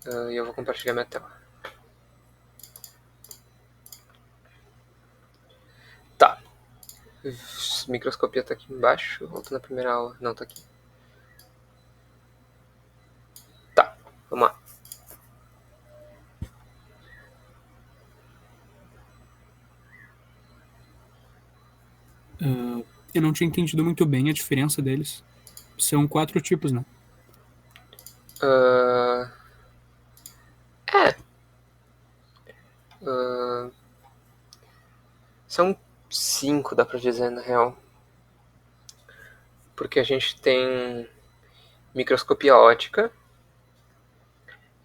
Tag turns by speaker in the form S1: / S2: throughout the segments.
S1: E eu vou compartilhar minha tela. Tá. Microscopia tá aqui embaixo. Ou tá na primeira aula? Não, tá aqui. Tá, vamos lá.
S2: Eu não tinha entendido muito bem a diferença deles. São 4 tipos, né?
S1: Uh, é. Uh, são 5, dá pra dizer, na real. Porque a gente tem microscopia ótica.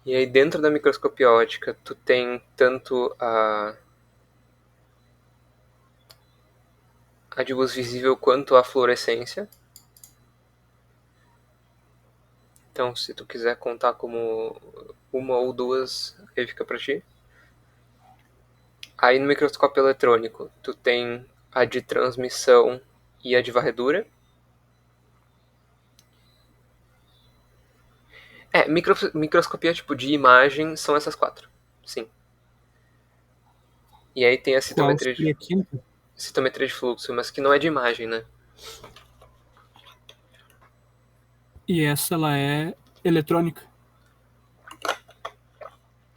S1: E aí dentro da microscopia ótica tu tem tanto a de luz visível quanto a fluorescência. Então se tu quiser contar como uma ou duas, aí fica pra ti. Aí no microscópio eletrônico tu tem a de transmissão e a de varredura. Microscopia tipo de imagem são essas 4. Sim. E aí tem a
S2: Qual seria a quinta?
S1: citometria de fluxo, mas que não é de imagem, né?
S2: E essa, ela é eletrônica.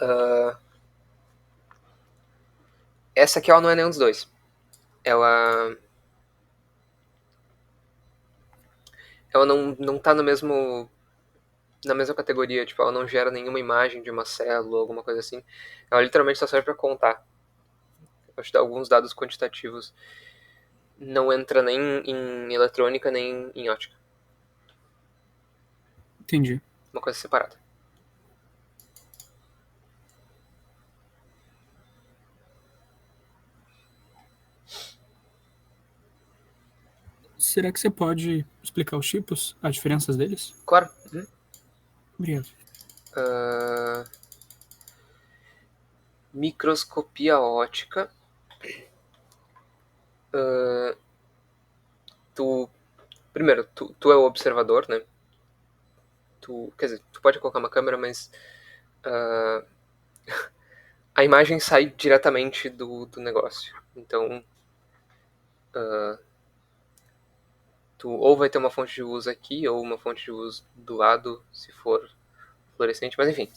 S1: Uh, essa aqui ela não é nenhum dos dois. Ela não tá no mesmo na mesma categoria, tipo, ela não gera nenhuma imagem de uma célula, alguma coisa assim. Ela literalmente só serve para contar. Vou te dar alguns dados quantitativos. Não entra nem em eletrônica, nem em ótica.
S2: Entendi.
S1: Uma coisa separada.
S2: Será que você pode explicar os tipos, as diferenças deles?
S1: Claro. Uhum.
S2: Obrigado.
S1: Uh, microscopia ótica. Uh, primeiro, tu é o observador, né? Quer dizer, tu pode colocar uma câmera, mas uh, a imagem sai diretamente do negócio. Então, uh, tu ou vai ter uma fonte de luz aqui, ou uma fonte de luz do lado, se for fluorescente, mas enfim.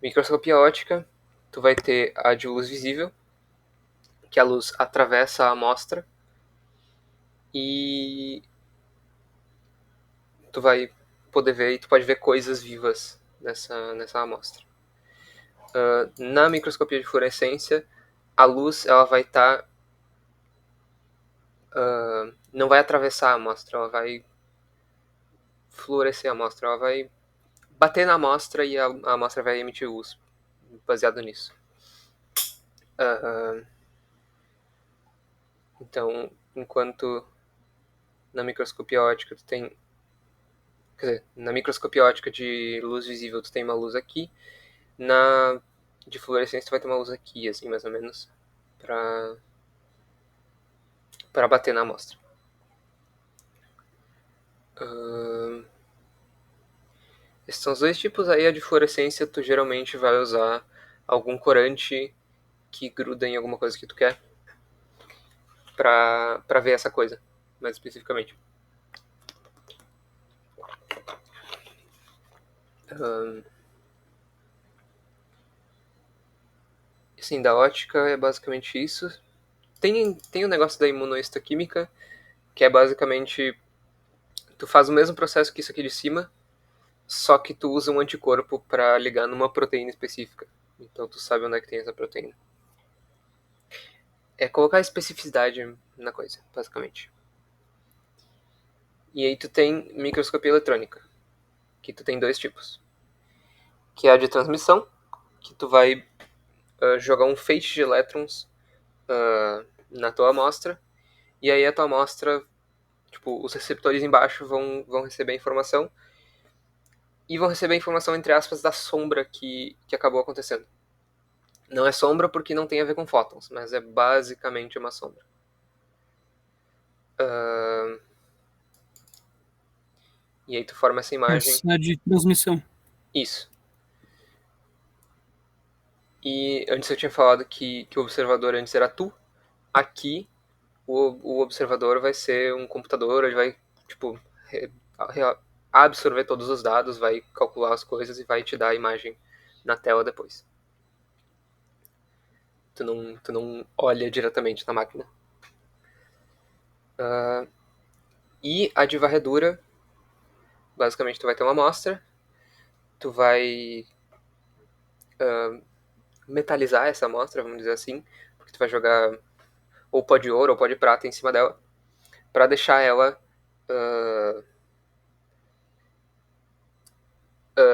S1: Microscopia ótica, tu vai ter a de luz visível, que a luz atravessa a amostra, e tu vai poder ver, e tu pode ver coisas vivas nessa amostra. Na microscopia de fluorescência, a luz ela vai estar não vai atravessar a amostra, ela vai fluorescer a amostra, ela vai bater na amostra e a amostra vai emitir luz baseado nisso. Então, enquanto na microscopia ótica tu tem, quer dizer, na microscopia ótica de luz visível tu tem uma luz aqui, na de fluorescência tu vai ter uma luz aqui, assim, mais ou menos, para bater na amostra. Esses são os dois tipos. Aí a de fluorescência tu geralmente vai usar algum corante que gruda em alguma coisa que tu quer pra ver essa coisa, mais especificamente. Assim, da ótica é basicamente isso. Tem o negócio da imunohistoquímica, que é basicamente tu faz o mesmo processo que isso aqui de cima, só que tu usa um anticorpo para ligar numa proteína específica. Então tu sabe onde é que tem essa proteína. É colocar especificidade na coisa, basicamente. E aí tu tem microscopia eletrônica, que tu tem dois tipos. Que é a de transmissão, que tu vai jogar um feixe de elétrons na tua amostra, e aí a tua amostra, tipo, os receptores embaixo vão receber a informação, e vão receber a informação, entre aspas, da sombra que acabou acontecendo. Não é sombra porque não tem a ver com fótons, mas é basicamente uma sombra. E aí tu forma essa imagem.
S2: Essa é a de transmissão.
S1: Isso. E antes eu tinha falado que o observador antes era tu. Aqui, o observador vai ser um computador, ele vai, tipo, absorver todos os dados, vai calcular as coisas e vai te dar a imagem na tela depois. Tu não olha diretamente na máquina. E a de varredura, basicamente tu vai ter uma amostra, tu vai metalizar essa amostra, vamos dizer assim, porque tu vai jogar ou pó de ouro ou pó de prata em cima dela, para deixar ela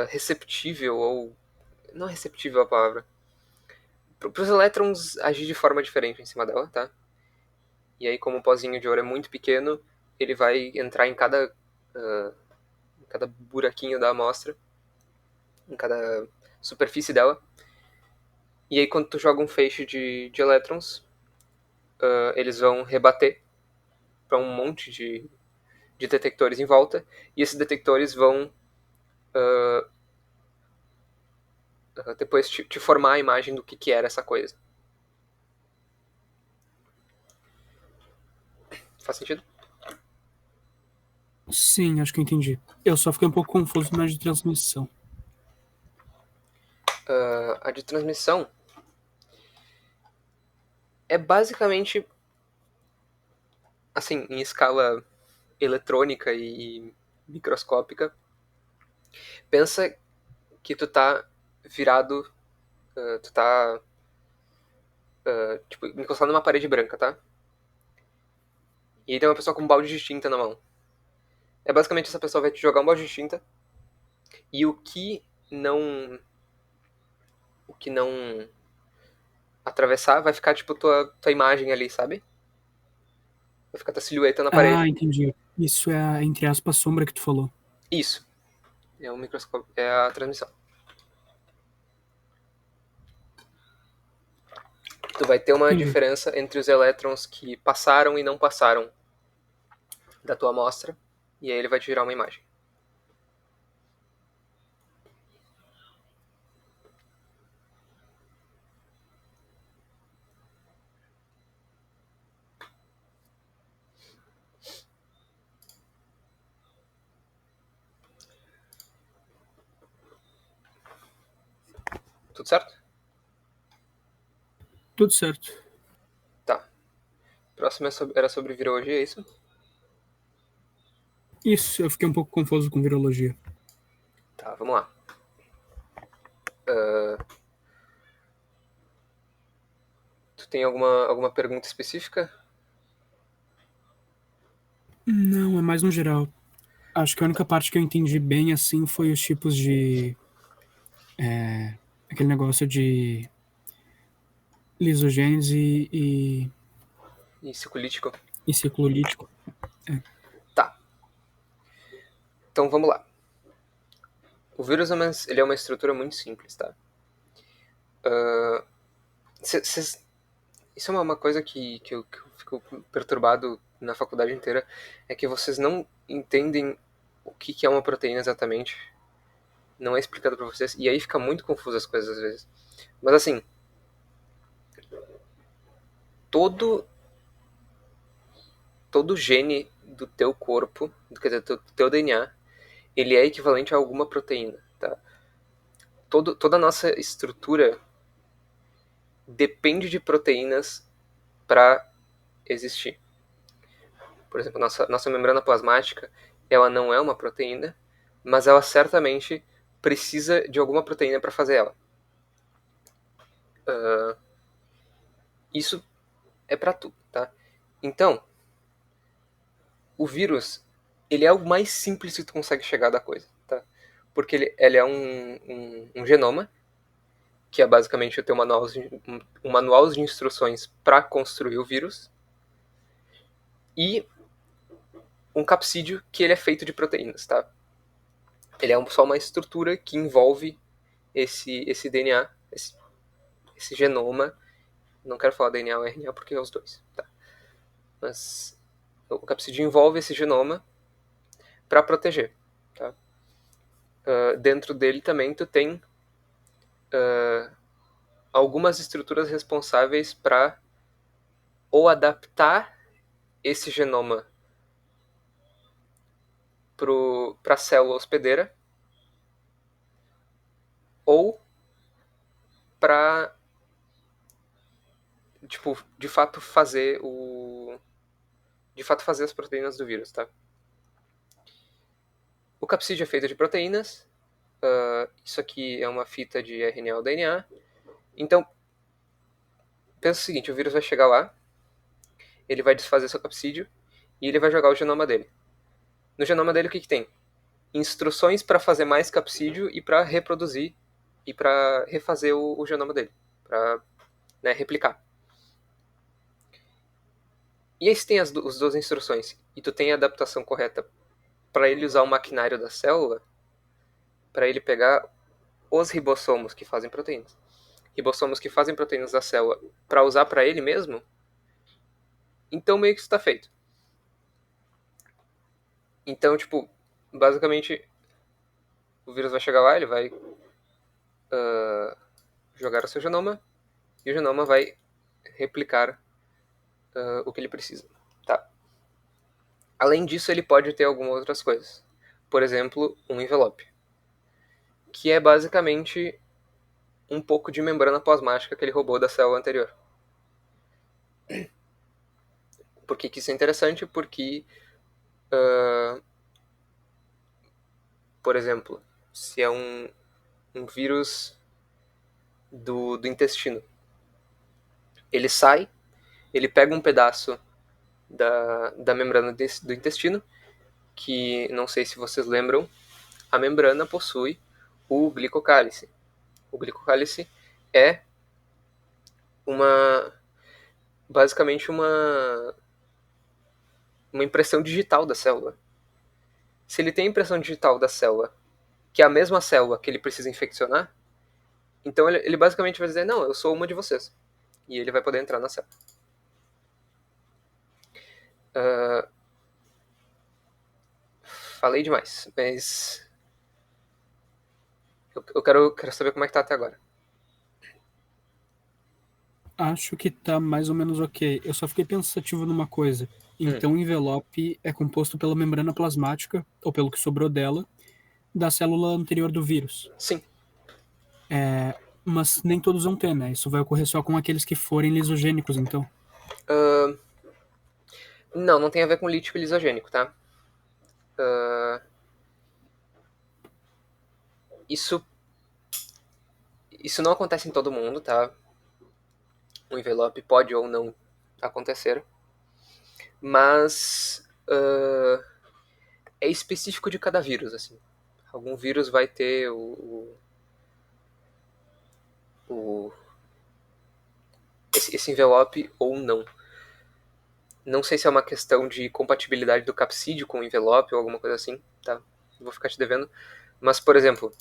S1: receptível, ou não receptível a palavra, para os elétrons agir de forma diferente em cima dela, tá? E aí, como o pozinho de ouro é muito pequeno, ele vai entrar em cada buraquinho da amostra, em cada superfície dela. E aí, quando tu joga um feixe de elétrons, eles vão rebater para um monte de detectores em volta, e esses detectores vão depois te formar a imagem do que era essa coisa. Faz sentido?
S2: Sim, acho que eu entendi. Eu só fiquei um pouco confuso na de transmissão.
S1: A de transmissão é basicamente, assim, em escala eletrônica e microscópica. Pensa que tu tá virado, tu tá, tipo, encostado numa parede branca, tá? E aí tem uma pessoa com um balde de tinta na mão. É basicamente essa pessoa vai te jogar um balde de tinta, e o que não atravessar vai ficar, tipo, tua imagem ali, sabe? Vai ficar tua silhueta na
S2: Ah,
S1: parede.
S2: entendi. Isso é a, entre aspas, sombra que tu falou.
S1: Isso. É o microscópio, é a transmissão. Tu vai ter uma
S2: Entendi.
S1: diferença entre os elétrons que passaram e não passaram da tua amostra, e aí ele vai te gerar uma imagem. Tudo certo?
S2: Tudo certo.
S1: Tá. Próximo era sobre virologia, é isso?
S2: Isso, eu fiquei um pouco confuso com virologia.
S1: Tá, vamos lá. Uh, Tu tem alguma pergunta específica?
S2: Não, é mais no geral. Acho que a única parte que eu entendi bem assim foi os tipos de. Aquele negócio de lisogênese
S1: E ciclítico?
S2: e ciclo lítico. É.
S1: Tá. Então vamos lá. O vírus ele é uma estrutura muito simples, tá? Isso é uma coisa que eu fico perturbado na faculdade inteira, é que vocês não entendem o que é uma proteína exatamente. Não é explicado pra vocês, e aí fica muito confuso as coisas às vezes. Mas assim, todo todo gene do teu corpo, quer dizer, do teu DNA, ele é equivalente a alguma proteína, tá? Toda a nossa estrutura depende de proteínas para existir. Por exemplo, nossa membrana plasmática, ela não é uma proteína, mas ela certamente precisa de alguma proteína para fazer ela. Isso é para tudo, tá? Então, o vírus, ele é o mais simples que tu consegue chegar da coisa, tá? Porque ele é um genoma, que é basicamente o teu um manual de instruções para construir o vírus, e um capsídeo que ele é feito de proteínas, tá? Ele é só uma estrutura que envolve esse DNA, esse genoma. Não quero falar DNA ou RNA porque é os dois, tá? Mas o capsídeo envolve esse genoma para proteger, tá? Dentro dele também tu tem algumas estruturas responsáveis para ou adaptar esse genoma para a célula hospedeira ou para, tipo, de fato fazer as proteínas do vírus, tá? O capsídeo é feito de proteínas. Isso aqui é uma fita de RNA ou DNA. Então, pensa o seguinte, o vírus vai chegar lá, ele vai desfazer seu capsídeo e ele vai jogar o genoma dele. No genoma dele, o que tem? Instruções para fazer mais capsídeo e para reproduzir e para refazer o genoma dele, para, né, replicar. E aí se tem as duas instruções e tu tem a adaptação correta para ele usar o maquinário da célula, para ele pegar os ribossomos que fazem proteínas, ribossomos que fazem proteínas da célula, para usar para ele mesmo, então meio que isso está feito. Então, tipo, basicamente, o vírus vai chegar lá, ele vai jogar o seu genoma, e o genoma vai replicar o que ele precisa. Tá? Além disso, ele pode ter algumas outras coisas. Por exemplo, um envelope, que é basicamente um pouco de membrana plasmática que ele roubou da célula anterior. Por que isso é interessante? Porque, por exemplo, se é um vírus do intestino, ele sai, ele pega um pedaço da membrana do intestino, que não sei se vocês lembram, a membrana possui o glicocálice. O glicocálice é basicamente uma impressão digital da célula. Se ele tem a impressão digital da célula, que é a mesma célula que ele precisa infeccionar, então ele basicamente vai dizer, não, eu sou uma de vocês. E ele vai poder entrar na célula. Falei demais, mas eu quero saber como é que tá até agora.
S2: Acho que tá mais ou menos ok. Eu só fiquei pensativo numa coisa. Então, o envelope é composto pela membrana plasmática, ou pelo que sobrou dela, da célula anterior do vírus.
S1: Sim.
S2: Mas nem todos vão ter, né? Isso vai ocorrer só com aqueles que forem lisogênicos, então.
S1: Não tem a ver com lítico lisogênico, tá? Isso não acontece em todo mundo, tá? O envelope pode ou não acontecer. Mas é específico de cada vírus, assim. Algum vírus vai ter esse envelope ou não. Não sei se é uma questão de compatibilidade do capsídeo com o envelope ou alguma coisa assim, tá? Vou ficar te devendo. Mas, por exemplo,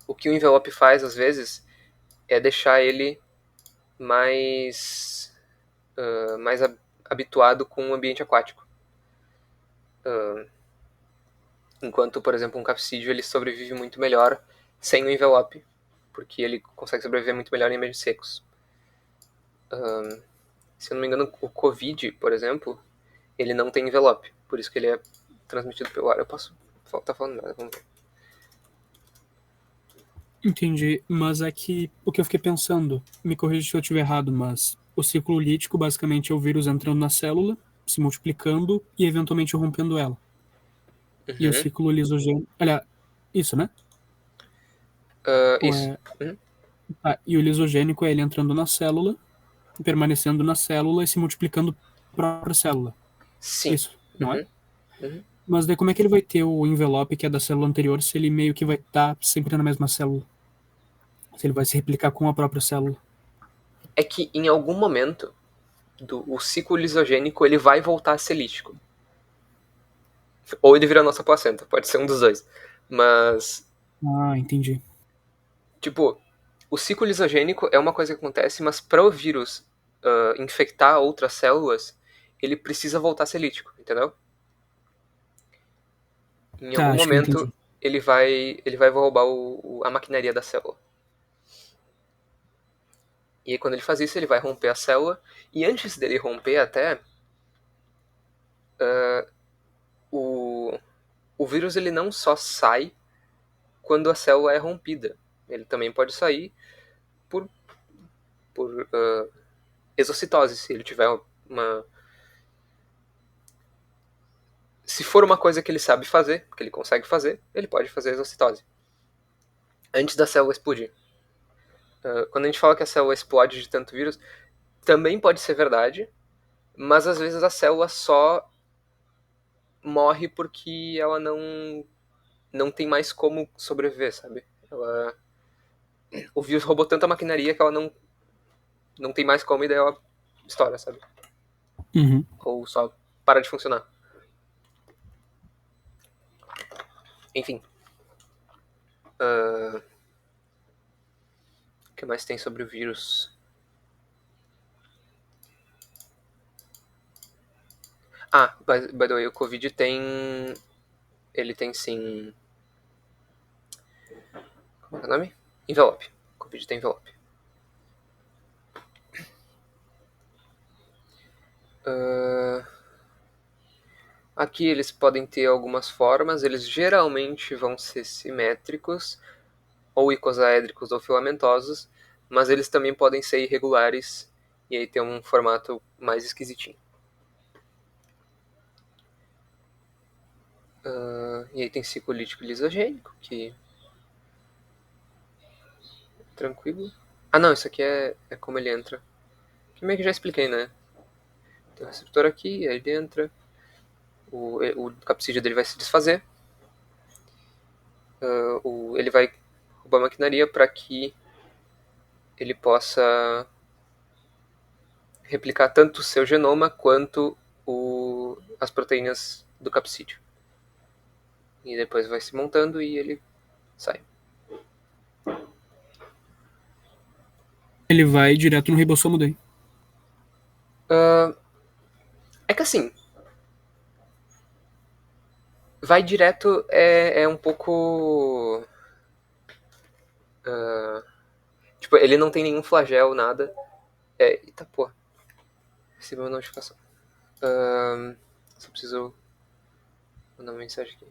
S1: o que o envelope faz, às vezes, é deixar ele mais habituado com o ambiente aquático. Enquanto, por exemplo, um capsídeo ele sobrevive muito melhor sem o envelope, porque ele consegue sobreviver muito melhor em ambientes secos. Se eu não me engano, o Covid, por exemplo, ele não tem envelope, por isso que ele é transmitido pelo ar. Eu posso estar falando nada, vamos ver.
S2: Entendi, mas é que o que eu fiquei pensando, me corrija se eu estiver errado, mas o ciclo lítico basicamente é o vírus entrando na célula, se multiplicando e eventualmente rompendo ela. E o ciclo lisogênico. Olha, isso, né?
S1: Isso.
S2: E o lisogênico é ele entrando na célula, permanecendo na célula e se multiplicando para a própria célula.
S1: Sim.
S2: Isso, não é? Mas daí como é que ele vai ter o envelope que é da célula anterior se ele meio que vai estar sempre na mesma célula? Se ele vai se replicar com a própria célula?
S1: É que em algum momento o ciclo lisogênico ele vai voltar a ser lítico. Ou ele vira a nossa placenta, pode ser um dos dois. Mas,
S2: Ah, entendi.
S1: tipo, o ciclo lisogênico é uma coisa que acontece, mas para o vírus infectar outras células, ele precisa voltar a ser lítico, entendeu? Em
S2: Tá,
S1: algum
S2: acho que eu
S1: momento
S2: entendi.
S1: ele vai roubar a maquinaria da célula. E aí quando ele faz isso, ele vai romper a célula. E antes dele romper até, o vírus ele não só sai quando a célula é rompida. Ele também pode sair por exocitose, se ele tiver uma... Se for uma coisa que ele sabe fazer, que ele consegue fazer, ele pode fazer exocitose. Antes da célula explodir. Quando a gente fala que a célula explode de tanto vírus, também pode ser verdade, mas às vezes a célula só morre porque ela não tem mais como sobreviver, sabe? O vírus roubou tanta maquinaria que ela não tem mais como e daí ela estoura, sabe?
S2: Uhum.
S1: Ou só para de funcionar. Enfim. O que mais tem sobre o vírus? By the way, o Covid tem... Ele tem sim... Como é o nome? Envelope. O Covid tem envelope. Aqui eles podem ter algumas formas. Eles geralmente vão ser simétricos, ou icosaédricos ou filamentosos, mas eles também podem ser irregulares e aí ter um formato mais esquisitinho. E aí tem ciclo lítico lisogênico, que tranquilo. Não, isso aqui é como ele entra. Que meio que já expliquei, né? Tem o receptor aqui, aí ele entra, o capsídeo dele vai se desfazer, ele vai roubar a maquinaria para que ele possa replicar tanto o seu genoma quanto as proteínas do capsídeo. E depois vai se montando e ele sai.
S2: Ele vai direto no ribossomo daí.
S1: É que assim, vai direto é um pouco... tipo, ele não tem nenhum flagelo, nada. Eita porra. Recebi uma notificação. Só preciso mandar uma mensagem aqui.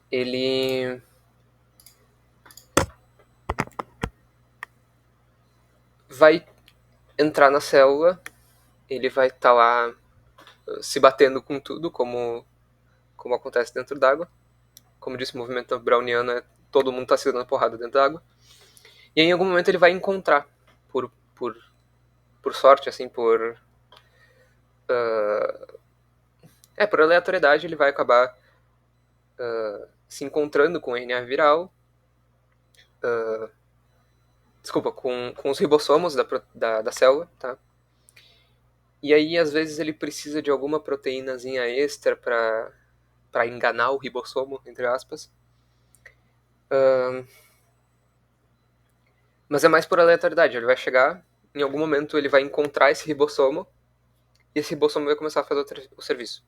S1: Ele vai entrar na célula, ele vai estar lá se batendo com tudo, como acontece dentro d'água. Como disse, o movimento browniano é todo mundo tá se dando porrada dentro d'água. E aí, em algum momento ele vai encontrar, por sorte, assim, por aleatoriedade, ele vai acabar se encontrando com o RNA viral, desculpa, com os ribossomos da célula, tá? E aí, às vezes, ele precisa de alguma proteínazinha extra para enganar o ribossomo, entre aspas. Mas é mais por aleatoriedade. Ele vai chegar, em algum momento ele vai encontrar esse ribossomo, e esse ribossomo vai começar a fazer o serviço.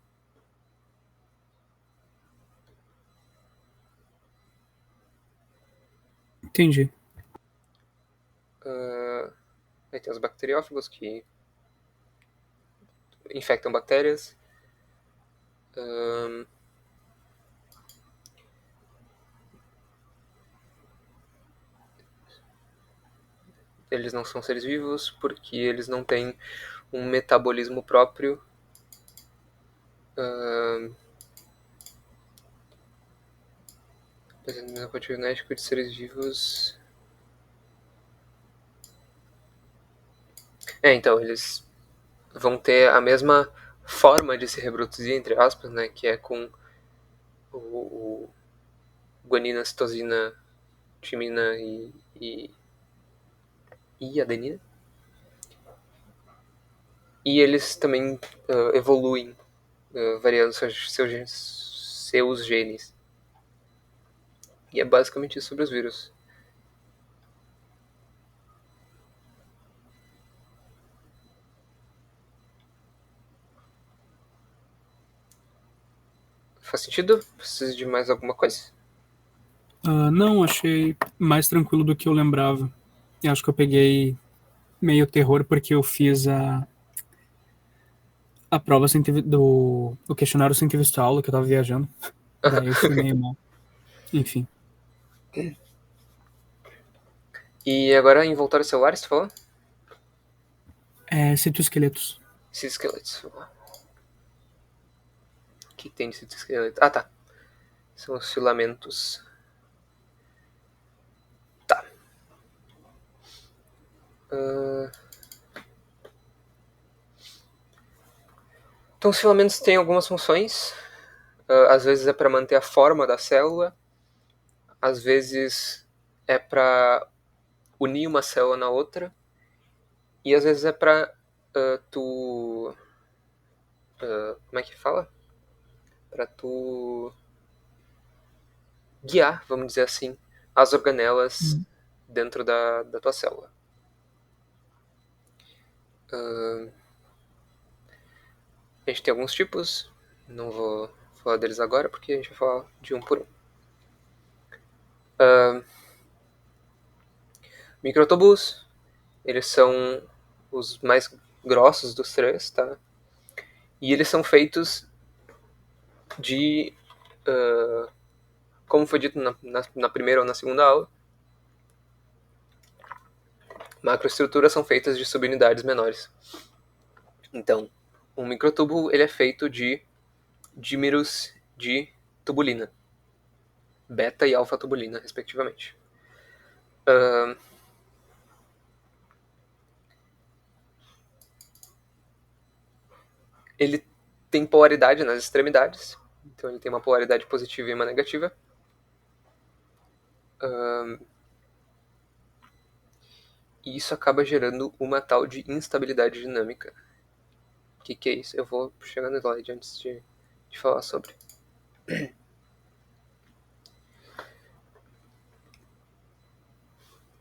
S2: Entendi.
S1: Aí tem os bacteriófagos que infectam bactérias. Eles não são seres vivos porque eles não têm um metabolismo próprio. Apesar do código genético de seres vivos. Então, eles vão ter a mesma forma de se reproduzir, entre aspas, né? Que é com o guanina, citosina, timina e adenina. E eles também evoluem, variando seus genes. E é basicamente isso sobre os vírus. Faz sentido? Precisa de mais alguma coisa?
S2: Não, achei mais tranquilo do que eu lembrava. Eu acho que eu peguei meio terror porque eu fiz a prova sem ter, o questionário sem ter visto a aula, que eu tava viajando. Daí eu fui meio mal. Enfim.
S1: E agora em voltar ao celular, você falou?
S2: Citoesqueletos.
S1: Citoesqueletos. O que tem de citoesqueleto? Ah, tá. São os filamentos. Tá. Então, os filamentos têm algumas funções. Às vezes é para manter a forma da célula. Às vezes é para unir uma célula na outra. E às vezes é para tu... como é que fala? Para tu guiar, vamos dizer assim, as organelas dentro da tua célula. A gente tem alguns tipos, não vou falar deles agora porque a gente vai falar de um por um. Microtubos, eles são os mais grossos dos três, tá? E eles são feitos de, como foi dito na primeira ou na segunda aula, macroestruturas são feitas de subunidades menores. Então, um microtubo ele é feito de dímeros de tubulina, beta e alfa tubulina, respectivamente. Ele tem polaridade nas extremidades, então ele tem uma polaridade positiva e uma negativa. E isso acaba gerando uma tal de instabilidade dinâmica. O que é isso? Eu vou chegar no slide antes de falar sobre.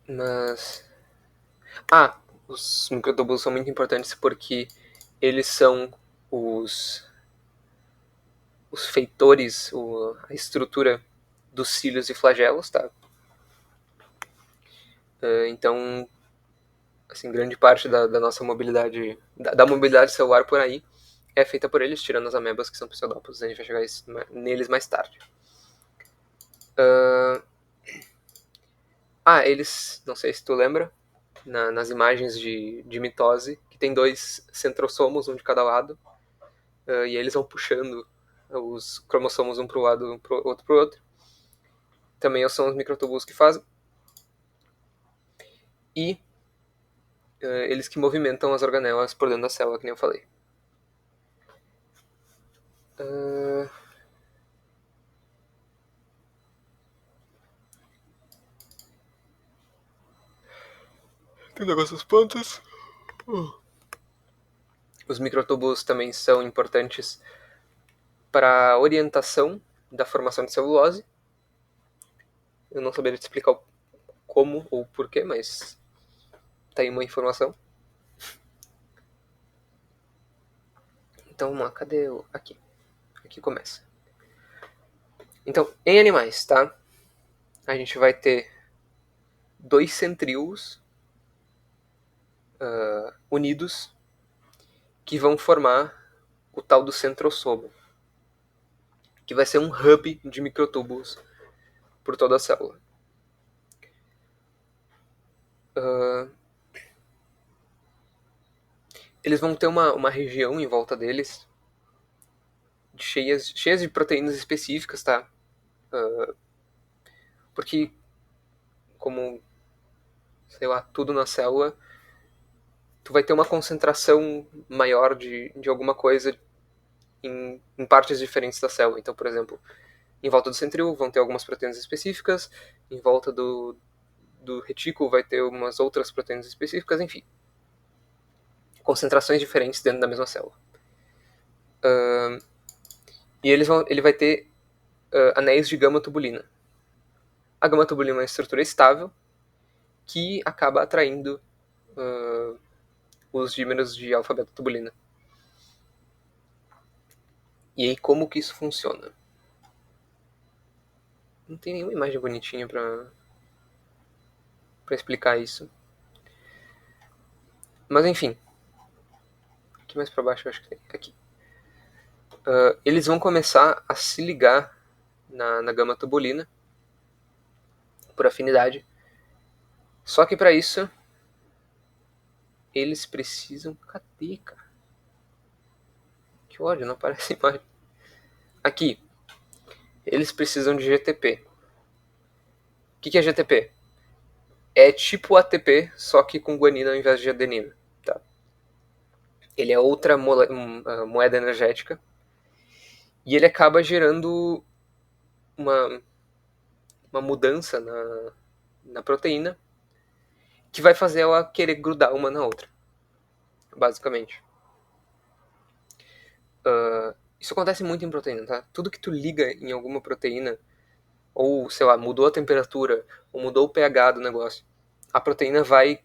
S1: Mas... os microtúbulos são muito importantes porque eles são os feitores, a estrutura dos cílios e flagelos, tá? Então, assim, grande parte da nossa mobilidade, da mobilidade celular por aí, é feita por eles, tirando as amebas que são pseudópodos. A gente vai chegar neles mais tarde. Eles, não sei se tu lembra, nas imagens de mitose, que tem dois centrosomos, um de cada lado, e eles vão puxando os cromossomos um para o lado, outro para o outro. Também são os microtúbulos que fazem. E eles que movimentam as organelas por dentro da célula, que nem eu falei. Tem um negócio das plantas. Os microtúbulos também são importantes para a orientação da formação de celulose. Eu não saberia te explicar como ou porquê, mas tá aí uma informação. Então vamos lá, cadê o... Aqui. Aqui começa. Então, em animais, tá? A gente vai ter dois centríolos unidos que vão formar o tal do centrosomo, que vai ser um hub de microtúbulos por toda a célula. Eles vão ter uma região em volta deles cheias de proteínas específicas, tá? Porque, como, sei lá, tudo na célula, tu vai ter uma concentração maior de alguma coisa em partes diferentes da célula. Então, por exemplo, em volta do centríolo vão ter algumas proteínas específicas, em volta do retículo vai ter umas outras proteínas específicas, enfim. Concentrações diferentes dentro da mesma célula. E ele vai ter anéis de gama-tubulina. A gama-tubulina é uma estrutura estável que acaba atraindo os dímeros de alfa-beta-tubulina. E aí, como que isso funciona? Não tem nenhuma imagem bonitinha pra explicar isso. Mas enfim. Aqui mais pra baixo eu acho que tem. Aqui. Eles vão começar a se ligar na gama tubulina por afinidade. Só que pra isso eles precisam... Cadê, cara? Que ódio, não aparece imagem. Aqui. Eles precisam de GTP. O que é GTP? É tipo ATP, só que com guanina ao invés de adenina. Tá? Ele é outra moeda energética. E ele acaba gerando uma mudança na proteína que vai fazer ela querer grudar uma na outra. Basicamente. Isso acontece muito em proteína, tá? Tudo que tu liga em alguma proteína, ou, sei lá, mudou a temperatura, ou mudou o pH do negócio, a proteína vai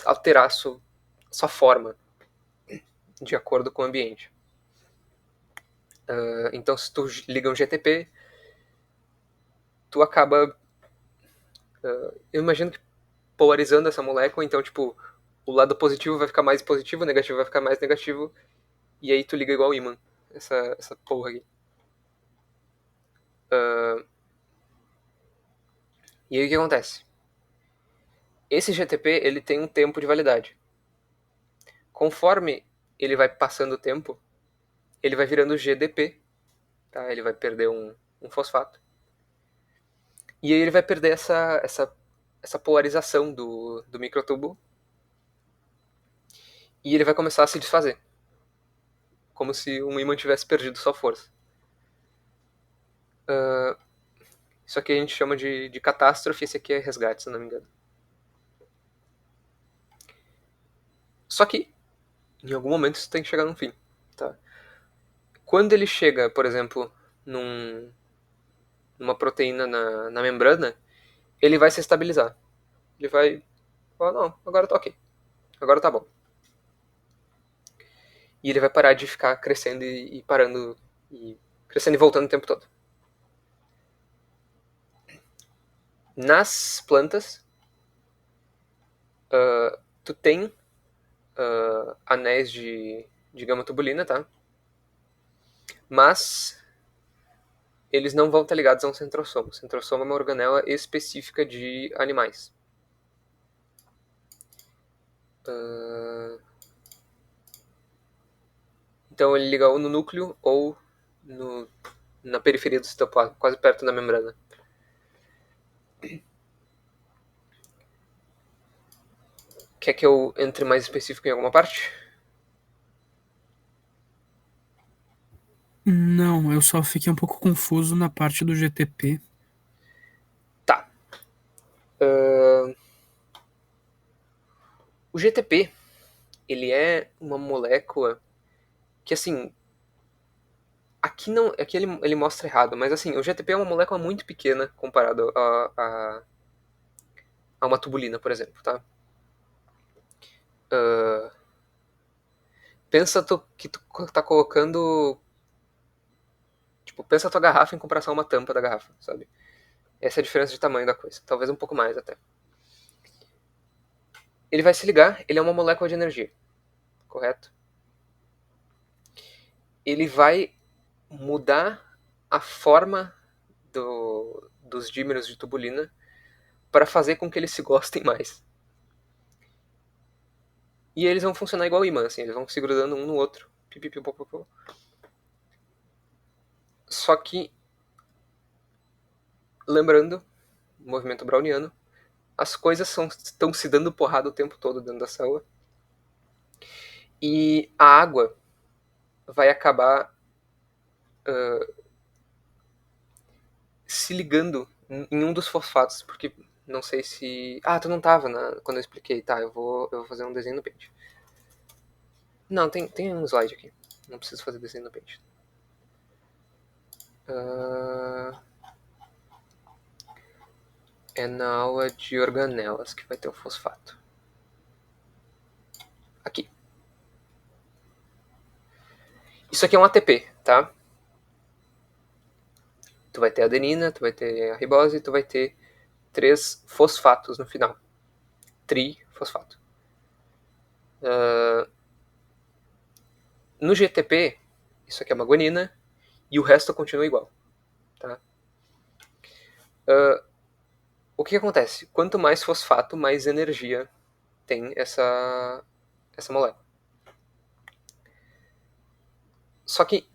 S1: alterar sua forma de acordo com o ambiente. Então, se tu liga um GTP, tu acaba, eu imagino que polarizando essa molécula, então, tipo, o lado positivo vai ficar mais positivo, o negativo vai ficar mais negativo, e aí tu liga igual ímã, essa porra aqui. E aí o que acontece? Esse GTP, ele tem um tempo de validade. Conforme ele vai passando o tempo, ele vai virando GDP, tá? Ele vai perder um fosfato. E aí ele vai perder essa polarização do microtubo. E ele vai começar a se desfazer. Como se um ímã tivesse perdido sua força. Isso aqui a gente chama de catástrofe, esse aqui é resgate, se não me engano. Só que, em algum momento, isso tem que chegar num fim. Tá? Quando ele chega, por exemplo, numa proteína na membrana, ele vai se estabilizar. Ele vai falar, não, agora tá ok. Agora tá bom. E ele vai parar de ficar crescendo e parando, e crescendo e voltando o tempo todo. Nas plantas, tu tem anéis de gama tubulina, tá? Mas eles não vão estar ligados a um centrosoma. O centrosoma é uma organela específica de animais. Então ele liga ou no núcleo ou na periferia do citoplasma, quase perto da membrana. Quer que eu entre mais específico em alguma parte?
S2: Não, eu só fiquei um pouco confuso na parte do GTP.
S1: Tá. O GTP, ele é uma molécula que, assim, aqui ele mostra errado, mas assim, o GTP é uma molécula muito pequena comparado a uma tubulina, por exemplo, tá? Pensa que tu tá colocando... Tipo, pensa a tua garrafa em comparação a uma tampa da garrafa, sabe? Essa é a diferença de tamanho da coisa. Talvez um pouco mais até. Ele vai se ligar, ele é uma molécula de energia, correto? Ele vai mudar a forma dos dímeros de tubulina para fazer com que eles se gostem mais. E eles vão funcionar igual imã, assim, eles vão se grudando um no outro. Só que, lembrando, movimento browniano, as coisas estão se dando porrada o tempo todo dentro da célula. E a água vai acabar se ligando em um dos fosfatos, porque não sei se... Ah, tu não tava quando eu expliquei. Tá, eu vou fazer um desenho no Paint. Não, tem um slide aqui. Não preciso fazer desenho no Paint. É na aula de organelas que vai ter o fosfato. Aqui. Isso aqui é um ATP, tá? Tu vai ter adenina, tu vai ter a ribose, tu vai ter 3 fosfatos no final. Trifosfato. No GTP, isso aqui é uma guanina e o resto continua igual. Tá? O que acontece? Quanto mais fosfato, mais energia tem essa molécula. Só que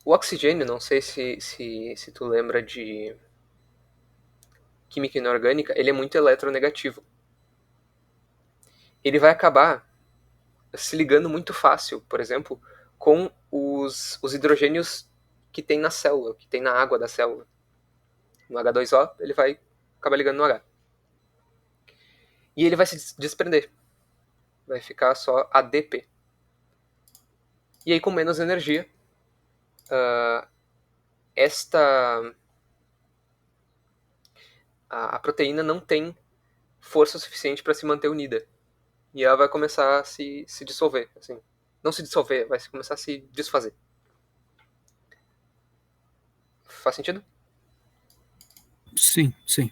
S1: o oxigênio, não sei se tu lembra de química inorgânica, ele é muito eletronegativo. Ele vai acabar se ligando muito fácil, por exemplo, com os hidrogênios que tem na célula, que tem na água da célula. No H2O, ele vai acabar ligando no H. E ele vai se desprender. Vai ficar só ADP. E aí, com menos energia, a proteína não tem força suficiente para se manter unida. E ela vai começar a se dissolver. Assim. Não se dissolver, vai começar a se desfazer. Faz sentido?
S2: Sim, sim.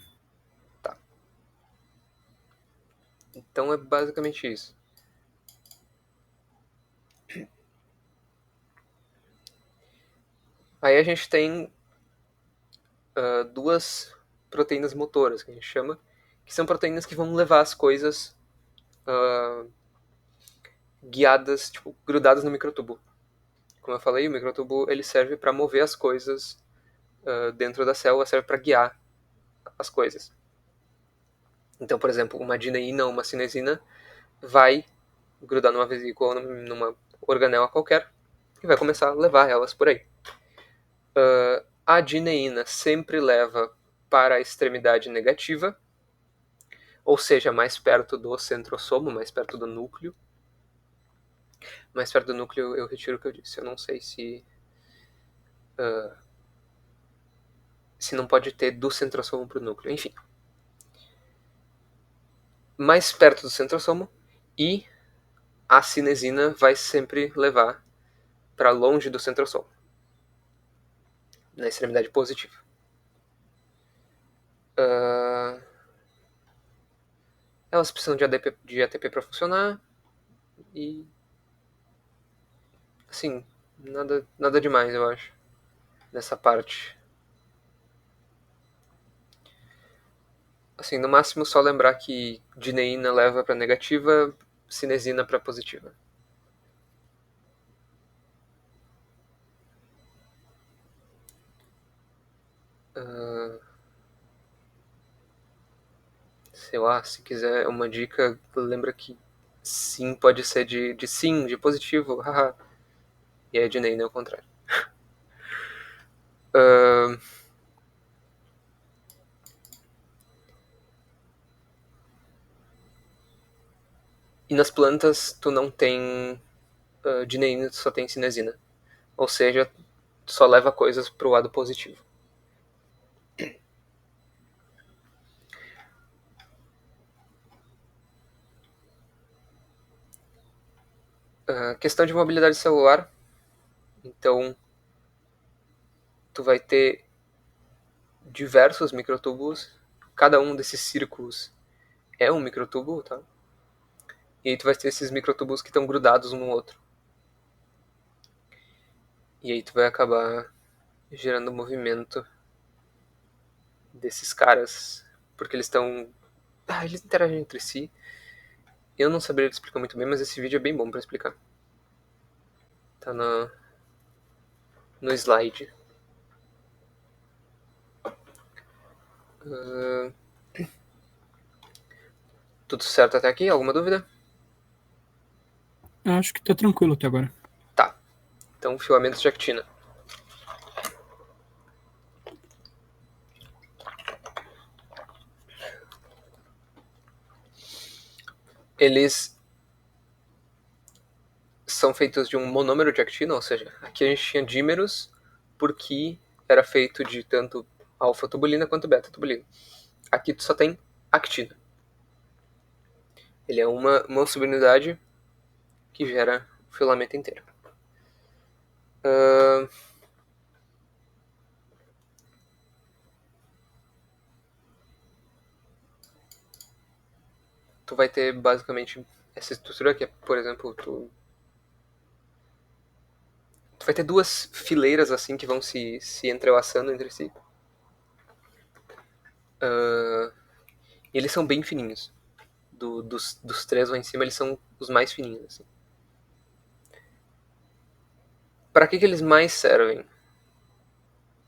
S1: Tá. Então é basicamente isso. Aí a gente tem duas proteínas motoras, que a gente chama, que são proteínas que vão levar as coisas guiadas, tipo, grudadas no microtubo. Como eu falei, o microtubo ele serve para mover as coisas dentro da célula, serve para guiar as coisas. Então, por exemplo, uma adeneína ou uma cinesina vai grudar numa vesícula ou numa organela qualquer e vai começar a levar elas por aí. A adeneína sempre leva para a extremidade negativa, ou seja, mais perto do centrosomo, mais perto do núcleo. Mais perto do núcleo eu retiro o que eu disse. Eu não sei se não pode ter do centrosomo para o núcleo. Enfim. Mais perto do centrosomo e a cinesina vai sempre levar para longe do centrosomo, na extremidade positiva. Elas precisam de ATP para funcionar e assim, nada demais, eu acho, nessa parte. Assim, no máximo só lembrar que dineína leva para negativa, cinesina para positiva. Sei lá, se quiser uma dica, lembra que sim pode ser de sim, de positivo, haha. E a dineína é o contrário. E nas plantas tu não tem dineína, tu só tem cinesina. Ou seja, tu só leva coisas pro lado positivo. Questão de mobilidade celular. Então, tu vai ter diversos microtúbulos. Cada um desses círculos é um microtubulo, tá? E aí tu vai ter esses microtúbulos que estão grudados um no outro. E aí tu vai acabar gerando movimento desses caras, porque eles estão... eles interagem entre si. Eu não saberia te explicar muito bem, mas esse vídeo é bem bom pra explicar. Tá no slide. Tudo certo até aqui? Alguma dúvida?
S2: Acho que tá tranquilo até agora.
S1: Tá. Então, filamentos de actina. Eles são feitos de um monômero de actina, ou seja, aqui a gente tinha dímeros porque era feito de tanto alfa-tubulina quanto beta-tubulina. Aqui tu só tem actina. Ele é uma subunidade que gera o filamento inteiro. tu vai ter basicamente essa estrutura que é, por exemplo, tu vai ter duas fileiras assim que vão se entrelaçando entre si. E eles são bem fininhos. Dos três lá em cima, eles são os mais fininhos. Assim. Para que eles mais servem?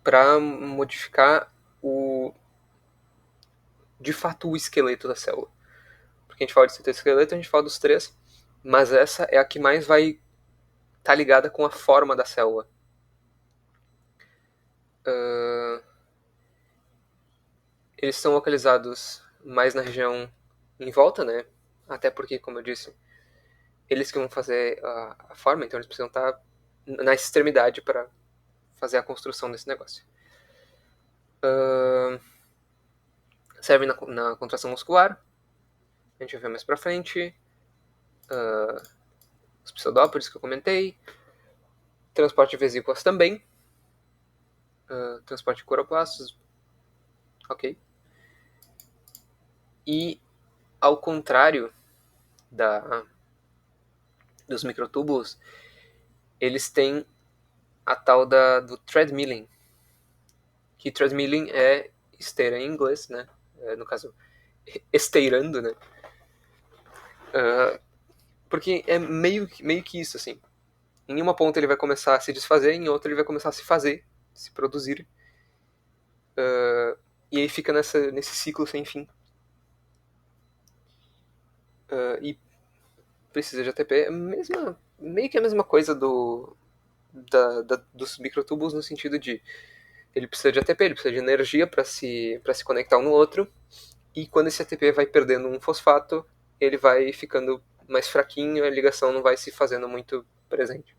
S1: Para modificar de fato o esqueleto da célula. Porque a gente fala de citoesqueleto, a gente fala dos três, mas essa é a que mais vai estar ligada com a forma da célula. Eles estão localizados mais na região em volta, né? Até porque, como eu disse, eles que vão fazer a forma, então eles precisam estar na extremidade para fazer a construção desse negócio. Servem na contração muscular, a gente vai ver mais pra frente. Os pseudópodes que eu comentei. Transporte de vesículas também. Transporte de coroplastos. Ok. E, ao contrário dos microtúbulos, eles têm a tal do treadmilling. Que treadmilling é esteira em inglês, né? No caso, esteirando, né? Porque é meio que isso, assim. Em uma ponta ele vai começar a se desfazer, em outra ele vai começar a se fazer, se produzir. E aí fica nesse ciclo sem fim. E precisa de ATP. É meio que a mesma coisa dos microtúbulos, no sentido de ele precisa de ATP, ele precisa de energia para se conectar um no outro. E quando esse ATP vai perdendo um fosfato, ele vai ficando mais fraquinho, a ligação não vai se fazendo muito presente.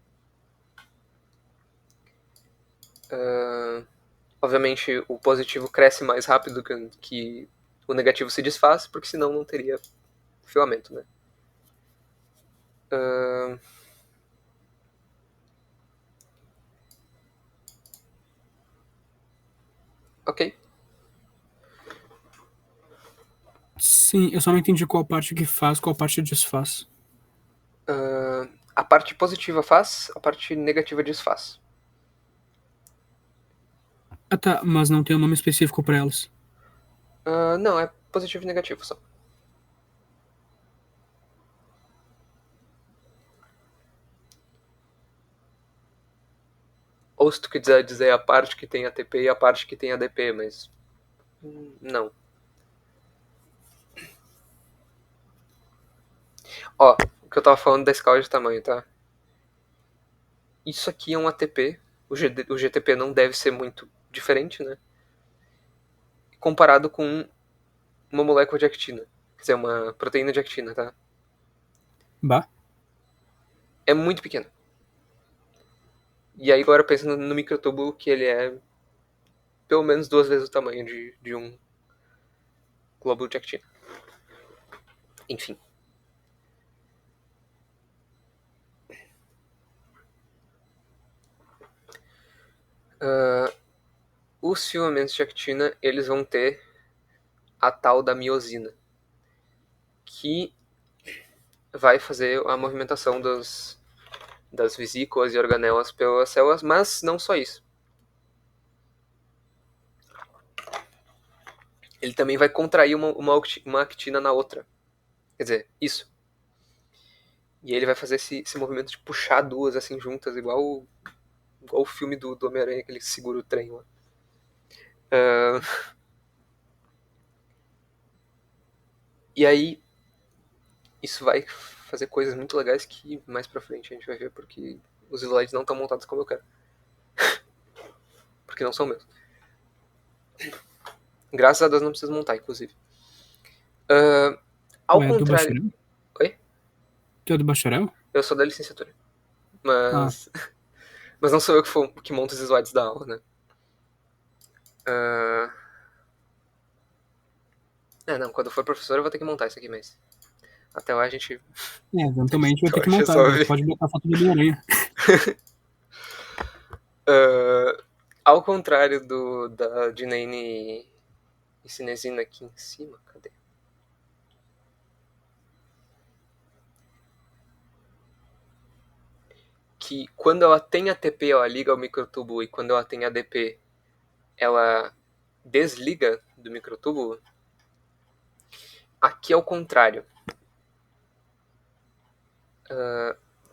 S1: Obviamente, o positivo cresce mais rápido que o negativo se desfaz, porque senão não teria filamento, né? Ok.
S2: Sim, eu só não entendi qual parte que faz, qual parte desfaz.
S1: A parte positiva faz, a parte negativa desfaz.
S2: Ah tá, mas não tem um nome específico pra elas.
S1: Não, é positivo e negativo só. Ou se tu quiser dizer a parte que tem ATP e a parte que tem ADP, mas não. Ó, o que eu tava falando da escala de tamanho, tá? Isso aqui é um ATP. O GTP não deve ser muito diferente, né? Comparado com uma molécula de actina. Quer dizer, uma proteína de actina, tá?
S2: Bah.
S1: É muito pequeno. E aí agora pensa no microtúbulo, que ele é pelo menos 2 vezes o tamanho de um glóbulo de actina. Enfim. Os filamentos de actina, eles vão ter a tal da miosina, que vai fazer a movimentação das vesículas e organelas pelas células, mas não só isso. Ele também vai contrair uma actina na outra. Quer dizer, isso. E ele vai fazer esse movimento de puxar duas assim juntas, igual o filme do Homem-Aranha, que ele segura o trem lá. E aí, isso vai fazer coisas muito legais que mais pra frente a gente vai ver, porque os slides não estão montados como eu quero. Porque não são meus. Graças a Deus não preciso montar, inclusive. Ao
S2: Ué, do
S1: contrário.
S2: bacharel?
S1: Oi?
S2: Tu é do bacharel?
S1: Eu sou da licenciatura.
S2: Ah,
S1: Mas. Mas não sou eu que monto os slides da aula, né? Não, quando for professor eu vou ter que montar isso aqui, mas. Até lá a gente.
S2: eventualmente vai
S1: Até
S2: ter
S1: lá
S2: que
S1: a gente
S2: montar. Agora tu
S1: resolve.
S2: pode botar a foto do Homem-Aranha.
S1: Ao contrário da adenine e cinesina aqui em cima, cadê? que quando ela tem ATP, ela liga ao microtubo, e quando ela tem ADP, ela desliga do microtubo, aqui é o contrário.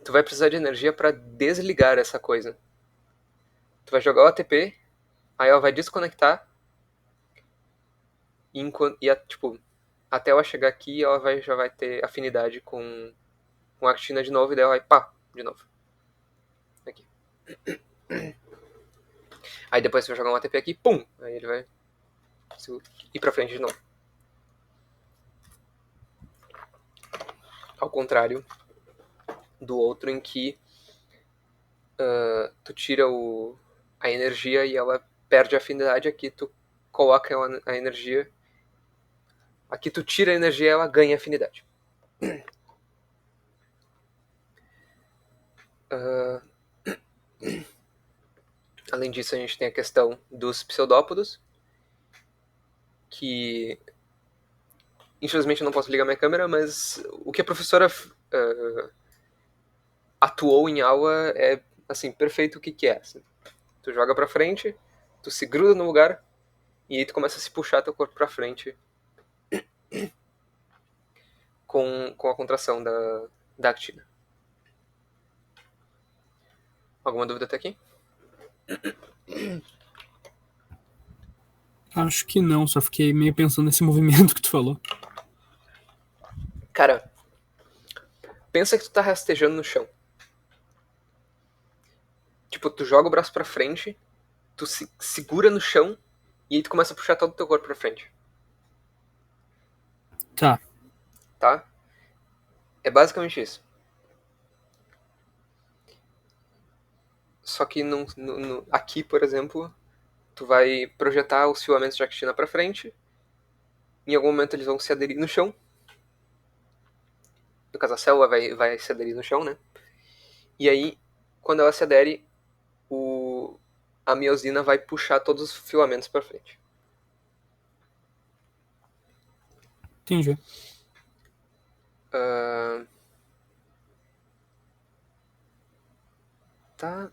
S1: Tu vai precisar de energia para desligar essa coisa. Tu vai jogar o ATP, aí ela vai desconectar, e, tipo, até ela chegar aqui, ela já vai ter afinidade com a actina de novo, e daí ela vai pá, de novo. Aqui. Aí depois você vai jogar um ATP aqui, pum! Aí ele vai ir pra frente de novo. Ao contrário do outro, em que tu tira a energia e ela perde a afinidade. Aqui tu coloca a energia. Aqui tu tira a energia e ela ganha afinidade. Além disso, a gente tem a questão dos pseudópodos, que infelizmente eu não posso ligar minha câmera, mas o que a professora atuou em aula é assim, perfeito o que é. Assim. Tu joga pra frente, tu se gruda no lugar e aí tu começa a se puxar teu corpo pra frente com a contração da actina. Alguma dúvida até aqui?
S2: Acho que não, só fiquei meio pensando nesse movimento que tu falou.
S1: Cara, pensa que tu tá rastejando no chão. Tipo, tu joga o braço pra frente, tu se segura no chão e aí tu começa a puxar todo o teu corpo pra frente.
S2: Tá.
S1: Tá? É basicamente isso. Só que aqui, por exemplo, tu vai projetar os filamentos de actina pra frente. Em algum momento eles vão se aderir no chão. No caso, a célula vai se aderir no chão, né? E aí, quando ela se adere, a miosina vai puxar todos os filamentos pra frente.
S2: Entendi.
S1: Tá.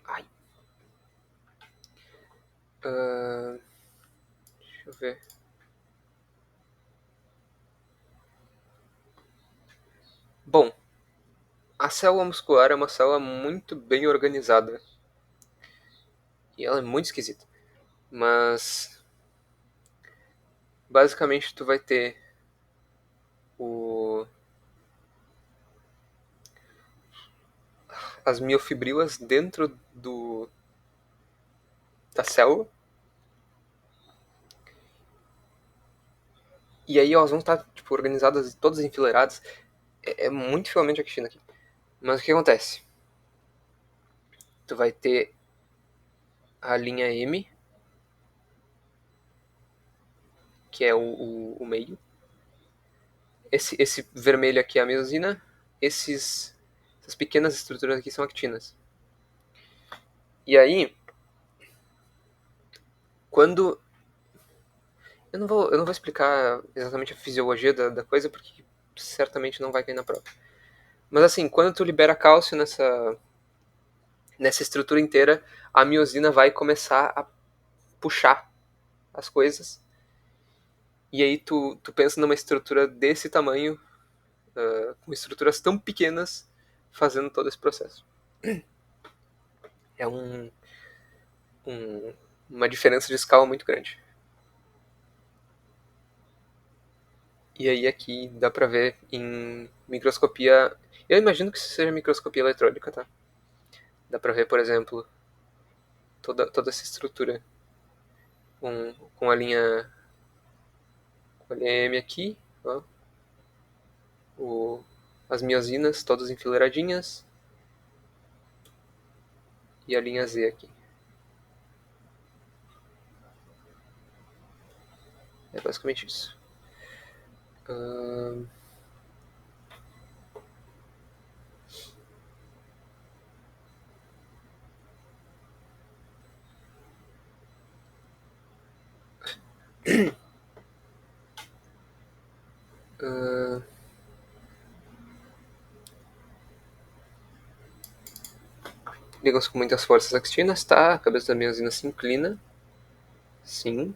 S1: Ai. Deixa eu ver. Bom, a célula muscular é uma célula muito bem organizada. E ela é muito esquisita. Mas basicamente tu vai ter as miofibrilas dentro da célula. E aí elas vão estar tipo, organizadas, todas enfileiradas. É muito filamento de actina aqui. Mas o que acontece? Tu vai ter a linha M, que é o meio. Esse vermelho aqui é a miosina. Essas pequenas estruturas aqui são actinas. E aí, quando... Eu não vou explicar exatamente a fisiologia da coisa, porque certamente não vai cair na prova. Mas assim, quando tu libera cálcio nessa estrutura inteira, a miosina vai começar a puxar as coisas. E aí tu pensa numa estrutura desse tamanho, com estruturas tão pequenas, fazendo todo esse processo. É uma diferença de escala muito grande. E aí aqui dá pra ver em microscopia... Eu imagino que isso seja microscopia eletrônica, tá? Dá pra ver, por exemplo, toda essa estrutura com a linha M aqui, ó. As miosinas todas enfileiradinhas e a linha Z aqui. É basicamente isso. Ligam-se com muitas forças actinas, tá? A cabeça da miosina se inclina. Sim.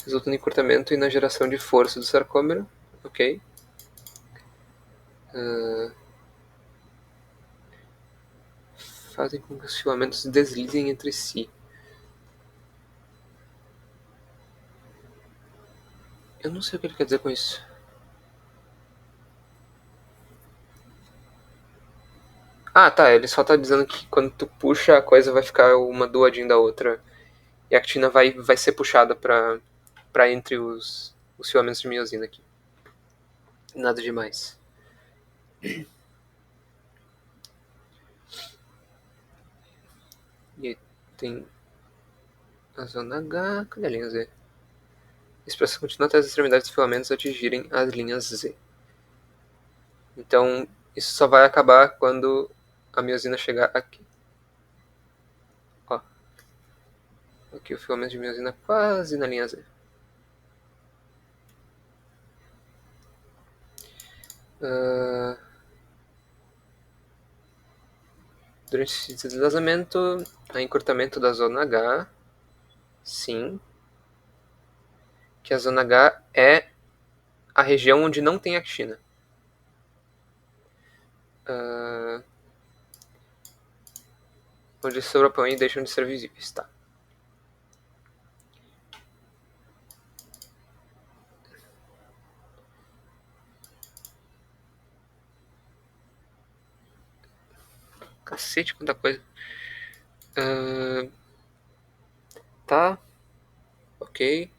S1: Resulta no encurtamento e na geração de força do sarcômero. Ok. Fazem com que os filamentos deslizem entre si. Eu não sei o que ele quer dizer com isso. Ah, tá. Ele só tá dizendo que quando tu puxa, a coisa vai ficar uma do ladinho da outra. E a actina vai ser puxada pra entre os filamentos de miosina aqui. Nada demais. E aí tem a zona H. Cadê a linha Z? A expressão continua até as extremidades dos filamentos atingirem as linhas Z. Então, isso só vai acabar quando a miosina chegar aqui. Ó. Aqui o filamento de miosina quase na linha Z. Durante esse desligamento, há encurtamento da zona H. Sim. Que a zona H é a região onde não tem actina. Onde se sobrepõem e deixam de ser visíveis. Tá. Cacete, quanta coisa. Tá. Ok.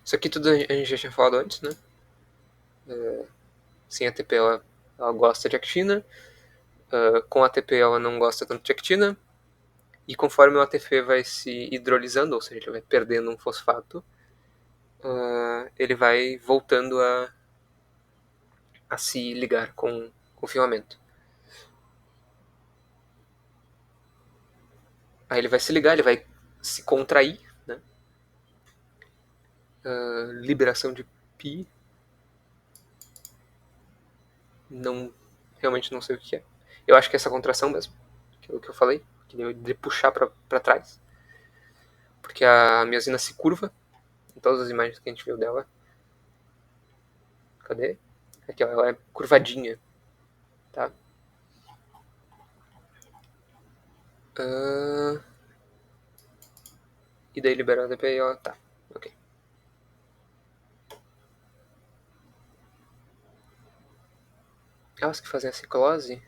S1: Isso aqui tudo a gente já tinha falado antes, né? Sem ATP ela gosta de actina. Com ATP ela não gosta tanto de actina. E conforme o ATP vai se hidrolisando, ou seja, ele vai perdendo um fosfato, ele vai voltando a se ligar com o filamento. Aí ele vai se ligar, ele vai se contrair, né? Liberação de pi. Não, realmente não sei o que é. Eu acho que é essa contração mesmo, aquilo que eu falei, de puxar para trás. Porque a miosina se curva em todas as imagens que a gente viu dela. Cadê? Aqui, ó, ela é curvadinha, tá? E daí libera o ADP e ó, tá, ok. Elas que fazem a ciclose.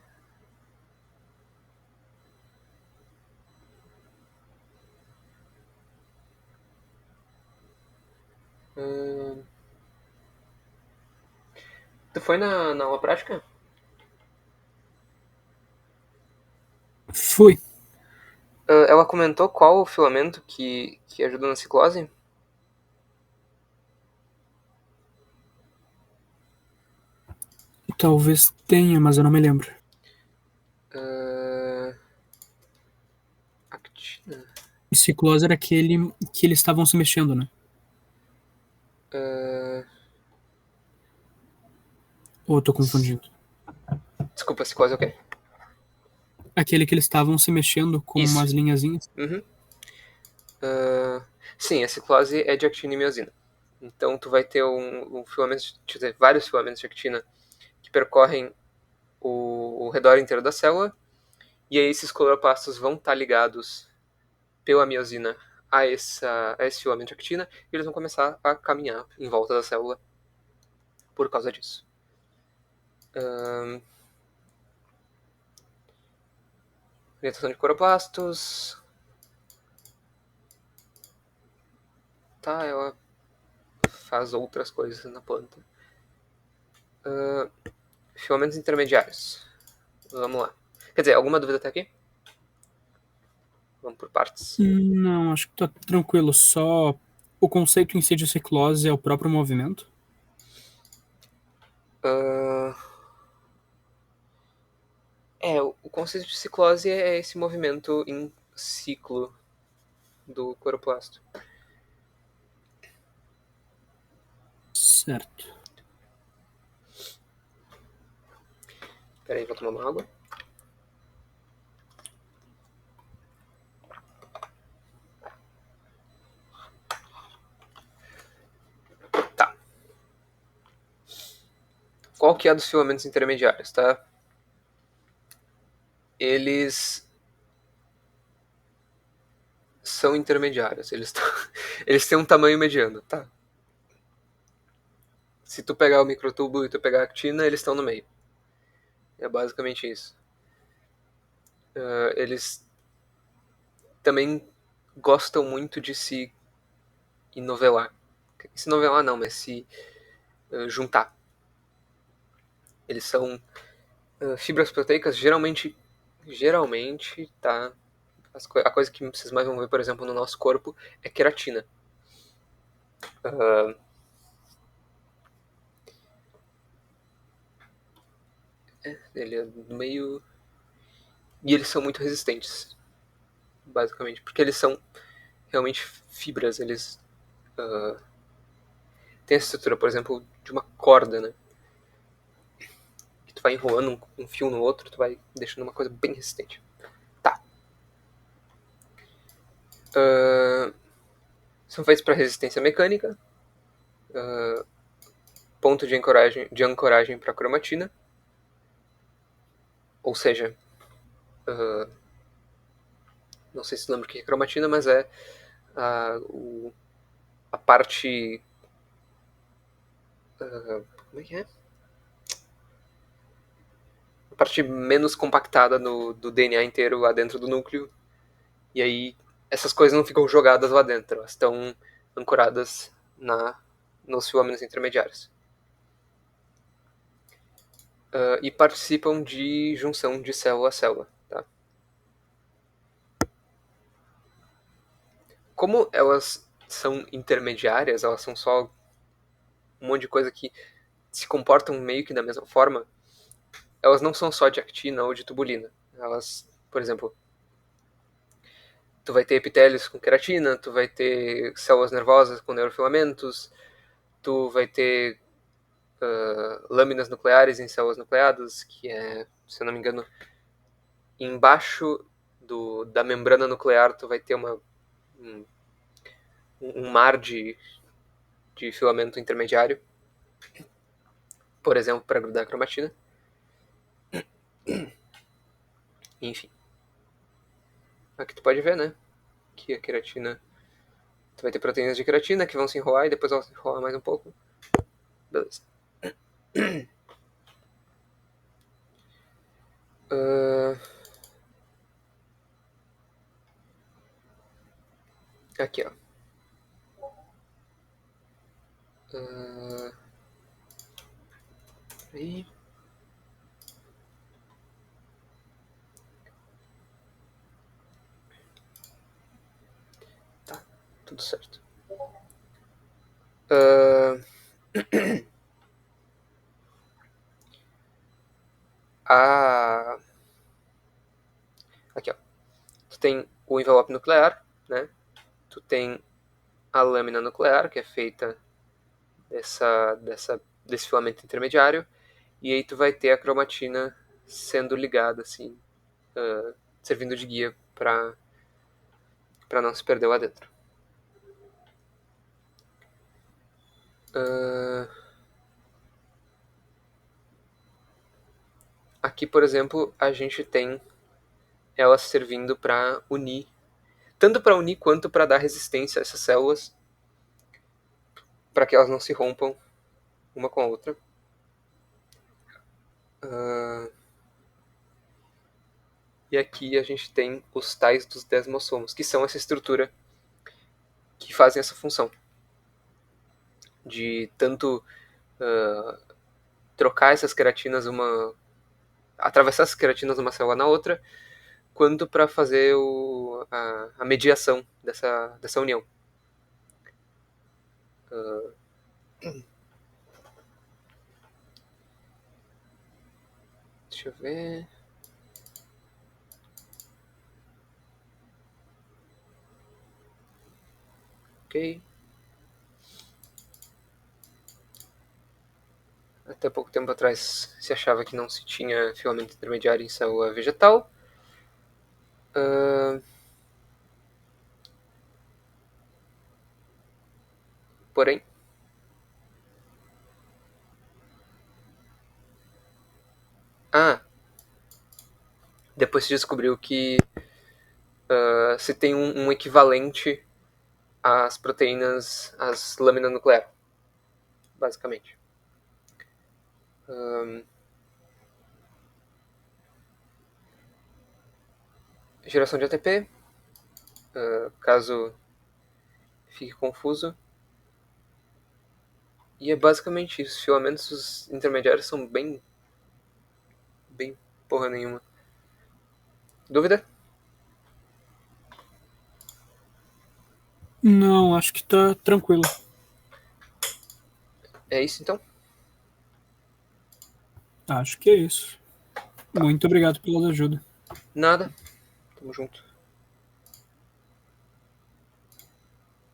S1: Tu foi na aula prática?
S2: Fui.
S1: Ela comentou qual o filamento que ajuda na ciclose?
S2: Talvez tenha, mas eu não me lembro.
S1: Actina.
S2: Ciclose era aquele que eles estavam se mexendo, né? Ou eu tô confundindo?
S1: Desculpa, ciclose é o quê?
S2: Aquele que eles estavam se mexendo com
S1: Isso.
S2: umas linhazinhas.
S1: Uhum. Sim, a ciclose é de actina e miosina. Então tu vai ter um filamento, vários filamentos de actina que percorrem o redor inteiro da célula, e aí esses cloroplastos vão estar ligados pela miosina a esse filamento de actina, e eles vão começar a caminhar em volta da célula por causa disso. Orientação de cloroplastos. Tá, ela faz outras coisas na planta. Filamentos intermediários. Vamos lá. Quer dizer, alguma dúvida até aqui? Vamos por partes.
S2: Não, acho que tá tranquilo. Só o conceito em si de ciclose é o próprio movimento.
S1: O conceito de ciclose é esse movimento em ciclo. do cloroplasto.
S2: Certo.
S1: Espera aí, vou tomar uma água. Tá. Qual que é dos filamentos intermediários, tá? Eles são intermediários. Eles têm um tamanho mediano, tá? Se tu pegar o microtubo e tu pegar a actina, eles estão no meio. É basicamente isso. Eles também gostam muito de se enovelar. Se novelar não, mas se juntar. Eles são fibras proteicas, geralmente, tá? A coisa que vocês mais vão ver, por exemplo, no nosso corpo é queratina. Ele é do meio... E eles são muito resistentes, basicamente, porque eles são realmente fibras, eles têm a estrutura, por exemplo, de uma corda, né? Que tu vai enrolando um fio no outro, tu vai deixando uma coisa bem resistente. Tá. São feitos para resistência mecânica, ponto de ancoragem para cromatina, ou seja, não sei se lembra o que é cromatina, mas é a parte... como é que é? A parte menos compactada do DNA inteiro lá dentro do núcleo. E aí essas coisas não ficam jogadas lá dentro, elas estão ancoradas nos filamentos intermediários. E participam de junção de célula a célula. Tá? Como elas são intermediárias, elas são só um monte de coisa que se comportam meio que da mesma forma, elas não são só de actina ou de tubulina. Elas, por exemplo, tu vai ter epitélios com queratina, tu vai ter células nervosas com neurofilamentos, tu vai ter lâminas nucleares em células nucleadas, que é, se eu não me engano, embaixo da membrana nuclear tu vai ter um mar de filamento intermediário, por exemplo, para grudar a cromatina. Enfim. Aqui tu pode ver, né, que a queratina... Tu vai ter proteínas de queratina que vão se enrolar e depois elas se enrolar mais um pouco. Beleza. Aqui, ó. Aí. Tá, tudo certo. Aqui, ó. Tu tem o envelope nuclear, né? Tu tem a lâmina nuclear, que é feita desse filamento intermediário, e aí tu vai ter a cromatina sendo ligada, assim, servindo de guia para não se perder lá dentro. Aqui, por exemplo, a gente tem ela servindo para unir, tanto para unir quanto para dar resistência a essas células, para que elas não se rompam uma com a outra. E aqui a gente tem os tais dos desmossomos, que são essa estrutura que fazem essa função de tanto trocar essas queratinas atravessar essas queratinas uma célula na outra, quanto para fazer a mediação dessa união. Deixa eu ver. Ok. Até pouco tempo atrás se achava que não se tinha filamento intermediário em célula vegetal. Porém, depois se descobriu que se tem um equivalente às proteínas, às lâminas nucleares, basicamente. Geração de ATP, caso fique confuso. E é basicamente isso. Os filamentos intermediários são bem porra nenhuma. Dúvida?
S2: Não, acho que tá tranquilo.
S1: É isso então?
S2: Acho que é isso. Muito obrigado pela ajuda.
S1: Nada. Tamo junto.